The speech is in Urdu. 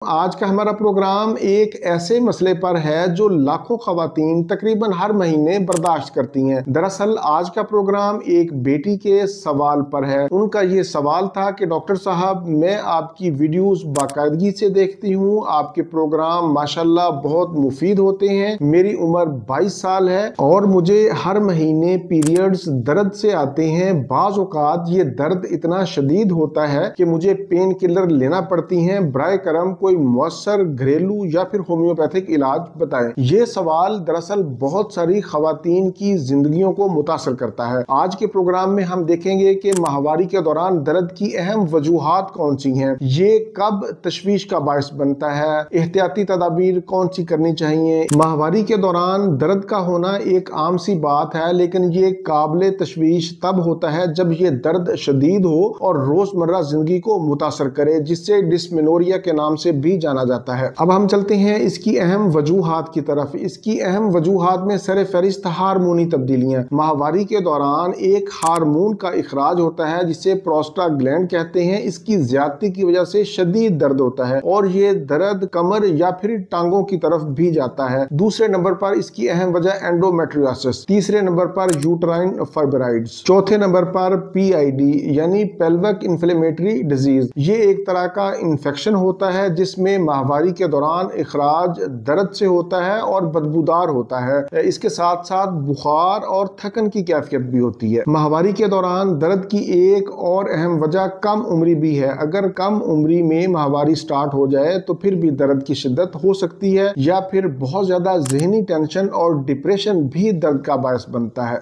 آج کا ہمارا پروگرام ایک ایسے مسئلے پر ہے جو لاکھوں خواتین تقریباً ہر مہینے برداشت کرتی ہیں۔ دراصل آج کا پروگرام ایک بیٹی کے سوال پر ہے۔ ان کا یہ سوال تھا کہ ڈاکٹر صاحب، میں آپ کی ویڈیوز باقاعدگی سے دیکھتی ہوں، آپ کے پروگرام ماشاءاللہ بہت مفید ہوتے ہیں۔ میری عمر 22 سال ہے اور مجھے ہر مہینے پیریڈز درد سے آتے ہیں۔ بعض اوقات یہ درد اتنا شدید ہوتا ہے کہ مجھے پین کلر لینا پڑتی ہیں۔ برائے کرم کوئی مؤثر گھریلو یا پھر ہومیوپیتھک علاج بتائیں۔ یہ سوال دراصل بہت ساری خواتین کی زندگیوں کو متاثر کرتا ہے۔ آج کے پروگرام میں ہم دیکھیں گے کہ ماہواری کے دوران درد کی اہم وجوہات کون سی ہیں، یہ کب تشویش کا باعث بنتا ہے، احتیاطی تدابیر کون سی کرنی چاہیے۔ ماہواری کے دوران درد کا ہونا ایک عام سی بات ہے، لیکن یہ قابل تشویش تب ہوتا ہے جب یہ درد شدید ہو اور روزمرہ زندگی کو متاثر کرے، جس سے ڈسمینوریا کے نام سے بھی جانا جاتا ہے۔ اب ہم چلتے ہیں اس کی اہم وجوہات کی طرف۔ اس کی اہم وجوہات میں سر فہرست ہارمونی تبدیلیاں۔ ماہواری کے دوران ایک ہارمون کا اخراج ہوتا ہے جسے پروسٹاگلینڈ کہتے ہیں۔ اس کی زیادتی کی وجہ سے شدید درد ہوتا ہے اور یہ درد کمر یا پھر ٹانگوں کی طرف بھی جاتا ہے۔ دوسرے نمبر پر اس کی اہم وجہ اینڈومیٹریوسس، تیسرے نمبر پر یوٹرائن فائبرائڈز، چوتھے نمبر پر PID یعنی پیلوک انفلیمیٹری ڈیزیز۔ یہ ایک طرح کا انفیکشن ہوتا ہے جس میں ماہواری کے دوران اخراج درد سے ہوتا ہے اور بدبودار ہوتا ہے۔ اس کے ساتھ ساتھ بخار اور تھکن کی کیفیت بھی ہوتی ہے۔ ماہواری کے دوران درد کی ایک اور اہم وجہ کم عمری بھی ہے۔ اگر کم عمری میں ماہواری سٹارٹ ہو جائے تو پھر بھی درد کی شدت ہو سکتی ہے، یا پھر بہت زیادہ ذہنی ٹینشن اور ڈپریشن بھی درد کا باعث بنتا ہے۔